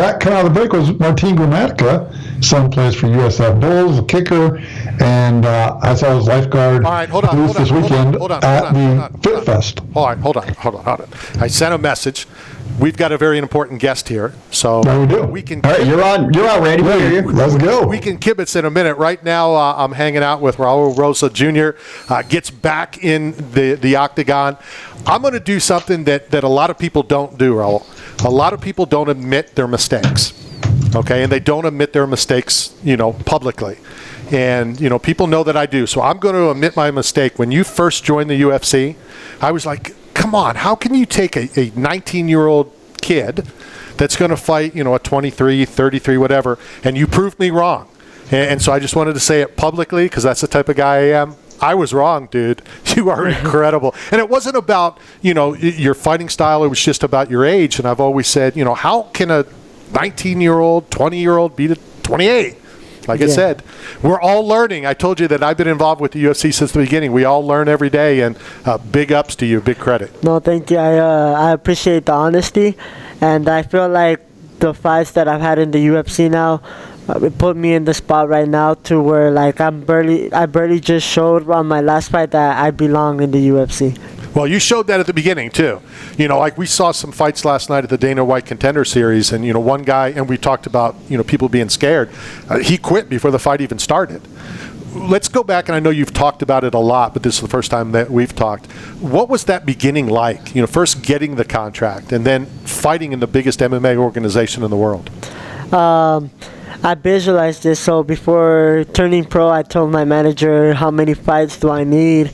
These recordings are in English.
That coming out of the break was Martin Gramatica. Son plays for USF Bulls, a kicker, and I saw his lifeguard booth this weekend at the Fit Fest. Hold on. I sent a message. We've got a very important guest here, so we do. We can. All right, you're on, Randy. Let's go. We can kibitz in a minute. Right now, I'm hanging out with Raul Rosas Jr. Gets back in the octagon. I'm going to do something that a lot of people don't do, Raul. A lot of people don't admit their mistakes, okay? And they don't admit their mistakes, publicly. And, people know that I do. So I'm going to admit my mistake. When you first joined the UFC, I was like, come on, how can you take a 19-year-old kid that's going to fight, a 23, 33, whatever, and you proved me wrong. And so I just wanted to say it publicly because that's the type of guy I am. I was wrong, dude. You are incredible. And it wasn't about, your fighting style. It was just about your age. And I've always said, how can a 19-year-old, 20-year-old beat a 28? Like I said, we're all learning. I told you that I've been involved with the UFC since the beginning. We all learn every day, and big ups to you, big credit. No, thank you. I appreciate the honesty, and I feel like the fights that I've had in the UFC now, it put me in the spot right now to where I barely just showed on my last fight that I belong in the UFC. Well, you showed that at the beginning, too. Like we saw some fights last night at the Dana White Contender Series, and, one guy, and we talked about, people being scared. He quit before the fight even started. Let's go back, and I know you've talked about it a lot, but this is the first time that we've talked. What was that beginning like? First getting the contract and then fighting in the biggest MMA organization in the world. I visualized this. So before turning pro, I told my manager, how many fights do I need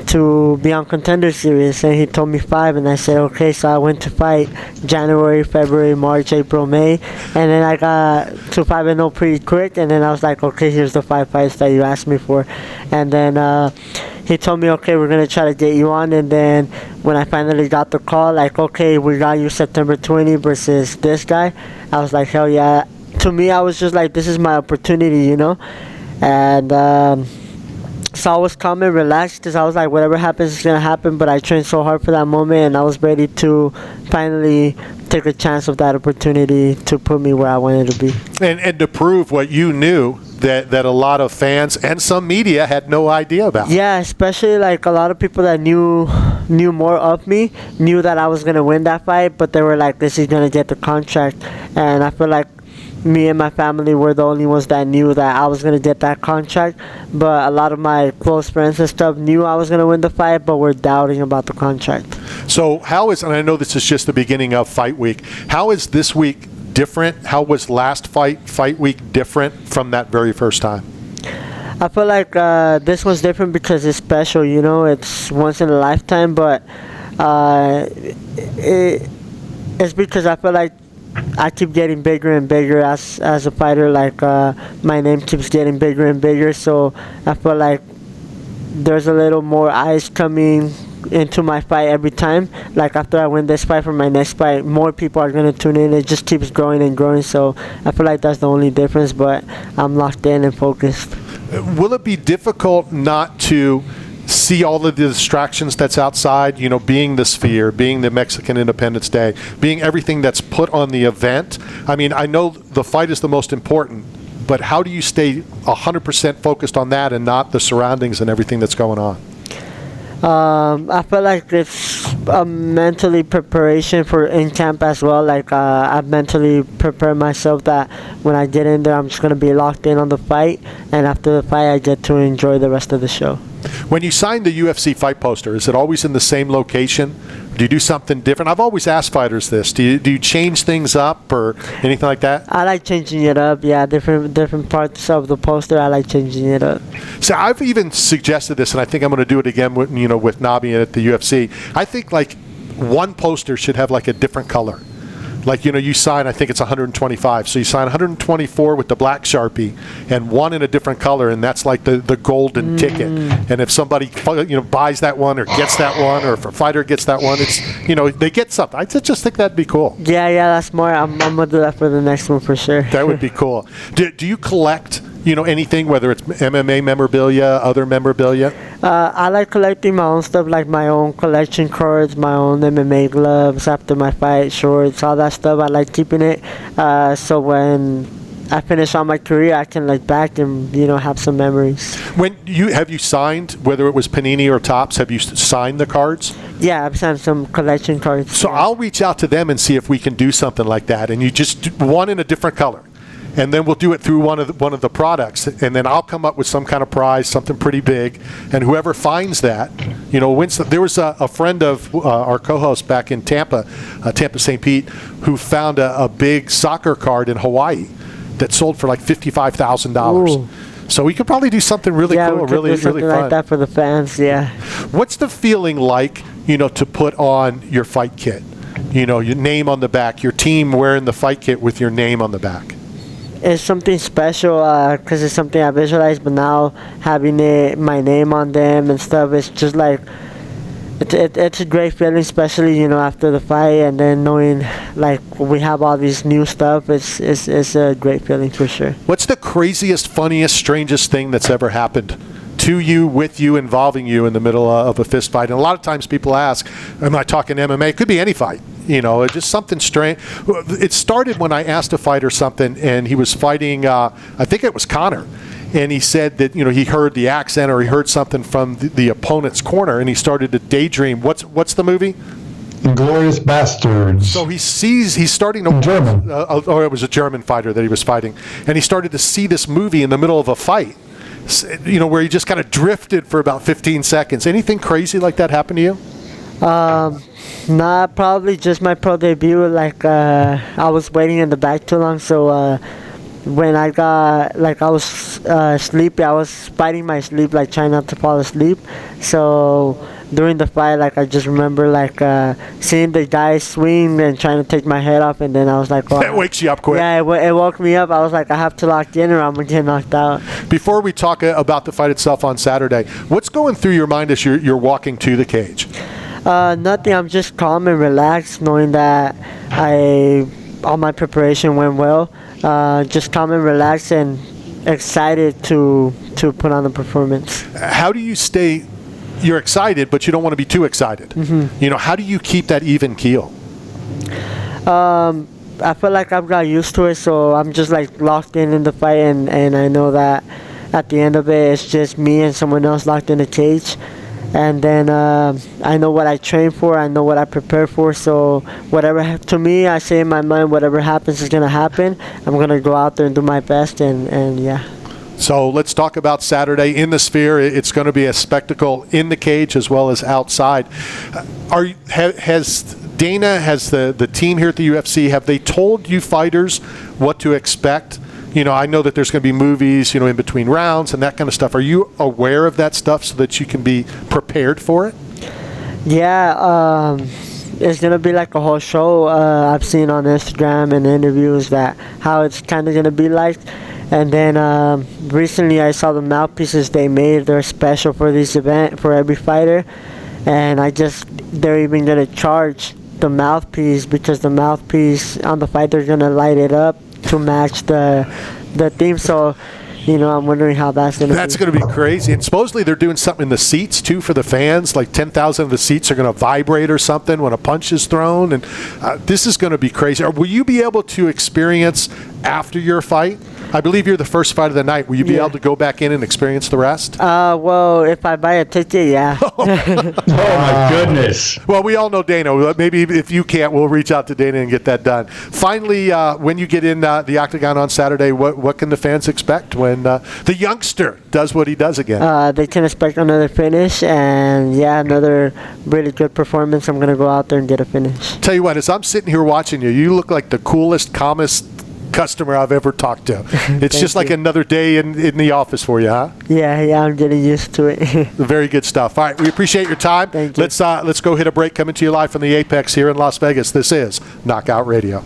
to be on Contender Series, and he told me 5, and I said okay. So I went to fight January, February, March, April, May, and then I got to 5-0 pretty quick, and then I was like, okay, here's the 5 fights that you asked me for. And then he told me, okay, we're gonna try to get you on. And then when I finally got the call, okay, we got you September 20 versus this guy, I was like, hell yeah. To me, I was just like, this is my opportunity, and so I was calm and relaxed because I was like, whatever happens is going to happen, but I trained so hard for that moment, and I was ready to finally take a chance of that opportunity to put me where I wanted to be. And to prove what you knew that a lot of fans and some media had no idea about. Yeah, especially a lot of people that knew more of me, knew that I was going to win that fight, but they were like, this is going to get the contract. And I feel like me and my family were the only ones that knew that I was going to get that contract, but a lot of my close friends and stuff knew I was going to win the fight, but were doubting about the contract. So and I know this is just the beginning of fight week, how is this week different? How was last fight week different from that very first time? I feel like this was different because it's special, it's once in a lifetime, but it's because I feel like I keep getting bigger and bigger as a fighter. My name keeps getting bigger and bigger, so I feel like there's a little more eyes coming into my fight every time. After I win this fight, for my next fight, more people are going to tune in. It just keeps growing and growing, so I feel like that's the only difference, but I'm locked in and focused. Will it be difficult not to see all of the distractions that's outside, being the Sphere, being the Mexican Independence Day, being everything that's put on the event? I mean, I know the fight is the most important, but how do you stay 100% focused on that and not the surroundings and everything that's going on? I feel like it's a mentally preparation for in camp as well. I mentally prepare myself that when I get in there, I'm just going to be locked in on the fight, and after the fight, I get to enjoy the rest of the show. When you sign the UFC fight poster, is it always in the same location? Do you do something different? I've always asked fighters this. Do you change things up or anything like that? I like changing it up, yeah. Different parts of the poster, I like changing it up. So I've even suggested this, and I think I'm going to do it again with Nabi at the UFC. I think one poster should have a different color. You sign, I think it's 125. So you sign 124 with the black Sharpie and one in a different color, and that's the golden ticket. And if somebody, buys that one or gets that one, or if a fighter gets that one, it's, they get something. I just think that'd be cool. Yeah, that's more. I'm going to do that for the next one for sure. That would be cool. Do you collect anything, whether it's MMA memorabilia, other memorabilia? I like collecting my own stuff, like my own collection cards, my own MMA gloves after my fight, shorts, all that stuff. I like keeping it. So when I finish on my career, I can look back and have some memories. Have you signed, whether it was Panini or Topps, have you signed the cards? Yeah, I've signed some collection cards. So I'll reach out to them and see if we can do something like that, and you just one in a different color. And then we'll do it through one of the products, and then I'll come up with some kind of prize, something pretty big, and whoever finds that, wins. There was a friend of our co-host back in Tampa St. Pete, who found a big soccer card in Hawaii that sold for like $55,000. So we could probably do something really cool, really fun. Like that for the fans. Yeah. What's the feeling like, to put on your fight kit? Your name on the back, your team wearing the fight kit with your name on the back. It's something special because it's something I visualized, but now having my name on them and stuff, it's just like it's a great feeling, especially after the fight, and then knowing like we have all these new stuff. It's a great feeling for sure. What's the craziest, funniest, strangest thing that's ever happened to you, with you, involving you in the middle of a fist fight? And a lot of times people ask, am I talking MMA? It could be any fight. Just something strange. It started when I asked a fighter something, and he was fighting, I think it was Connor, and he said that, he heard the accent or he heard something from the opponent's corner, and he started to daydream. What's the movie? Inglourious Bastards. So he's starting to... German. Or it was a German fighter that he was fighting, and he started to see this movie in the middle of a fight, where he just kind of drifted for about 15 seconds. Anything crazy like that happen to you? Nah, probably just my pro debut. Like I was waiting in the back too long, so when I got I was sleepy, I was fighting my sleep, like trying not to fall asleep. So during the fight, I just remember seeing the guy swing and trying to take my head off, and then I was like, "Oh." That wakes you up quick. Yeah, it woke me up. I was like, I have to lock in or I'm gonna get knocked out. Before we talk about the fight itself on Saturday, what's going through your mind as you're walking to the cage? Nothing. I'm just calm and relaxed, knowing that all my preparation went well. Just calm and relaxed and excited to put on the performance. How do you stay? You're excited, but you don't want to be too excited. Mm-hmm. How do you keep that even keel? I feel like I've got used to it, so I'm just locked in the fight, and I know that at the end of it, it's just me and someone else locked in the cage. And then I know what I train for, I know what I prepare for, so to me, I say in my mind, whatever happens is going to happen. I'm going to go out there and do my best, and yeah. So let's talk about Saturday in the Sphere. It's going to be a spectacle in the cage as well as outside. Has the team here at the UFC, have they told you fighters what to expect? I know that there's going to be movies, in between rounds and that kind of stuff. Are you aware of that stuff so that you can be prepared for it? Yeah, it's going to be like a whole show. I've seen on Instagram and interviews that how it's kind of going to be like. And then recently I saw the mouthpieces they made. They're special for this event, for every fighter. And they're even going to charge the mouthpiece, because the mouthpiece on the fight, they're going to light it up to match the theme. So, I'm wondering how that's going to be. That's going to be crazy. And supposedly they're doing something in the seats, too, for the fans. Like 10,000 of the seats are going to vibrate or something when a punch is thrown. And this is going to be crazy. Will you be able to experience after your fight? I believe you're the first fight of the night. Will you be able to go back in and experience the rest? Well, if I buy a ticket, yeah. Oh, my goodness. Well, we all know Dana. Maybe if you can't, we'll reach out to Dana and get that done. Finally, when you get in the Octagon on Saturday, what can the fans expect when the youngster does what he does again? They can expect another finish and, another really good performance. I'm going to go out there and get a finish. Tell you what, as I'm sitting here watching you, you look like the coolest, calmest customer I've ever talked to. It's just like another day in the office for you, huh? Yeah, I'm getting used to it. Very good stuff. All right, we appreciate your time. Thank you. Let's go hit a break. Coming to you live from the Apex here in Las Vegas. This is Knockout Radio.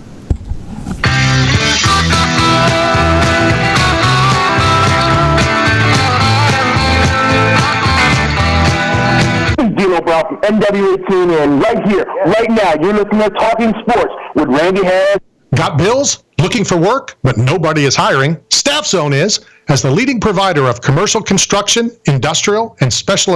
D'Lo Brown from NWA Team, and right here, right now, you're listening to Talking Sports with Randy Harris. Got bills? Looking for work, but nobody is hiring? Staff Zone is. as the leading provider of commercial construction, industrial, and special